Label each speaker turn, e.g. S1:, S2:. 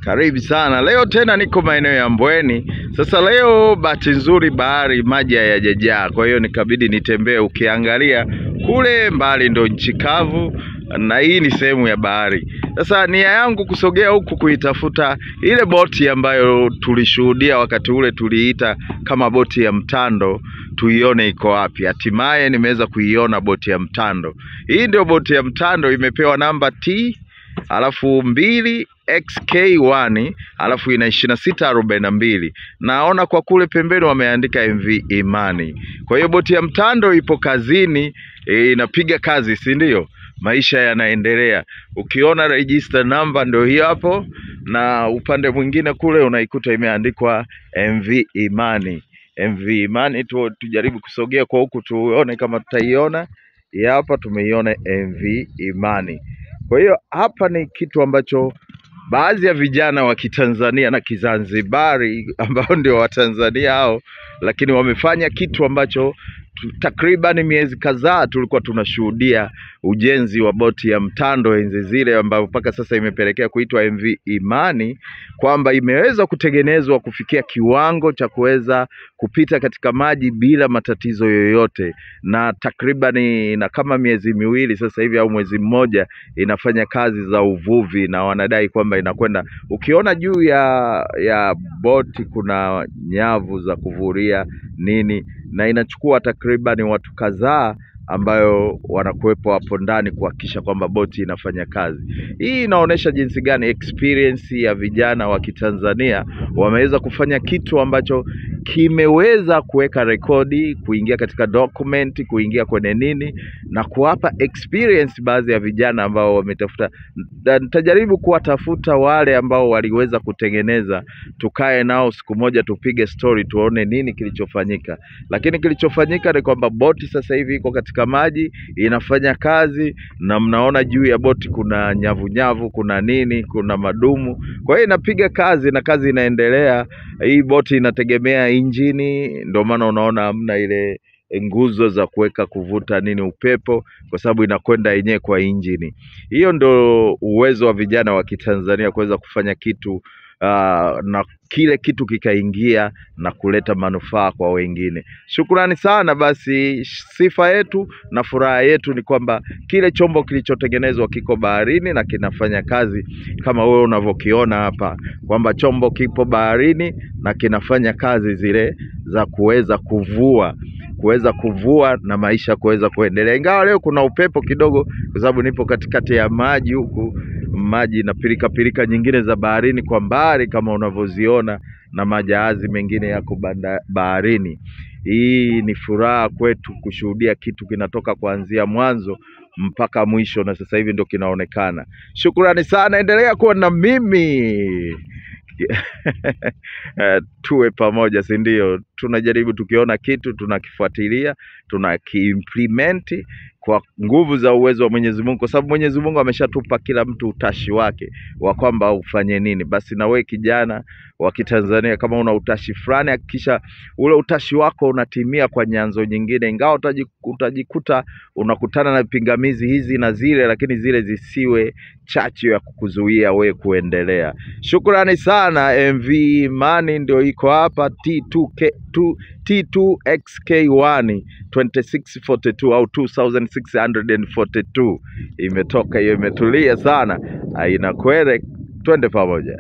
S1: Karibu sana. Leo tena niko maeneo ya Mbweni. Sasa leo bahati nzuri bahari maji hayajajaa. Kwa hiyo nikabidi nitembee, ukiangalia kule mbali ndo nchi kavu na hii ni sehemu ya bahari. Sasa nia yangu kusogea huku kuitafuta ile boti ambayo tulishuhudia wakati ule tuliita kama boti ya mtando, tuione iko wapi. Hatimaye nimeweza kuiona boti ya mtando. Hii ndio boti ya mtando, imepewa namba T alafu 2 XK1 alafu ina 2642. Naona kwa kule pembeni wameandika MV Imani. Kwa hiyo boti ya mtando ipo kazini, inapiga kazi, si ndio? Maisha yanaendelea. Ukiona register number ndio hiyo hapo, na upande mwingine kule unaikuta imeandikwa MV Imani. MV Imani tujaribu kusogea kwa huku tuone kama tutaiona. Hapa tumeiona MV Imani. Kwa hiyo hapa ni kitu ambacho baadhi ya vijana wa Kitanzania na Kizanzibari ambao ndio wa Tanzania hao, lakini wamefanya kitu ambacho takriban miezi kadhaa tulikuwa tunashuhudia ujenzi wa boti ya mtando enzi zile, ambayo mpaka sasa imepelekea kuitwa MV Imani, kwamba imeweza kutengenezwa kufikia kiwango cha kuweza kupita katika maji bila matatizo yoyote, na takriban na kama miezi miwili sasa hivi au mwezi mmoja inafanya kazi za uvuvi, na wanadai kwamba inakwenda, ukiona juu ya boti kuna nyavu za kuvuria nini, na inachukua takriban watu kadhaa ambayo wanakuwepo hapo ndani kuhakikisha kwamba boti inafanya kazi. Hii inaonyesha jinsi gani experience ya vijana wa Kitanzania wameweza kufanya kitu ambacho kimeweza kuweka rekodi, kuingia katika document, kuingia kwenye nini, na kuwapa experience baadhi ya vijana ambao wametafuta. Nitajaribu kuwatafuta wale ambao waliweza kutengeneza, tukae nao siku moja tupige story, tuone nini kilichofanyika. Lakini kilichofanyika ni kwamba boti sasa hivi iko katika maji, inafanya kazi, na mnaona juu ya boti kuna nyavu, kuna nini, kuna madumu. Kwa hiyo inapiga kazi na kazi inaendelea. Hii boti inategemea injini, ndio maana unaona hamna ile nguzo za kuweka kuvuta nini upepo, kwa sababu inakwenda yenyewe kwa injini. Hiyo ndo uwezo wa vijana wa Kitanzania kuweza kufanya kitu na kile kitu kikaingia na kuleta manufaa kwa wengine. Shukrani sana. Basi sifa yetu na furaha yetu ni kwamba kile chombo kilichotengenezwa kiko baharini na kinafanya kazi kama wewe unavyokiona hapa, kwamba chombo kipo baharini na kinafanya kazi zile za kuweza kuvua na maisha kuweza kuendelea. Ingawa leo kuna upepo kidogo kwa sababu nipo katikati ya maji huku, maji na pilika nyingine za baharini kwa mbali kama unavyoziona, na majahazi mengine yako baharini. Hii ni furaha kwetu kushuhudia kitu kinatoka kuanzia mwanzo mpaka mwisho, na sasa hivi ndio kinaonekana. Shukrani sana, endelea kuwa na mimi. Tuwe pamoja, si ndio? Tunajaribu, tukiona kitu tunakifuatilia, tunakiimplement kwa nguvu za uwezo wa Mwenyezi Mungu, kwa sababu Mwenyezi Mungu ameshatupa kila mtu utashi wake wa kwamba ufanye nini. Basi na wewe kijana wa Kitanzania, kama una utashi fulani, hakikisha ule utashi wako unatimia kwa nyanzo nyingine. Ingawa utajikuta unakutana na pingamizi hizi na zile, lakini zile zisiwe chachu ya kukuzuia wewe kuendelea. Shukrani sana. MV Imani ndio iko hapa, T2XK1 2642 au 2642 imetoka hiyo, imetulia sana, haina kwere. Twende pamoja.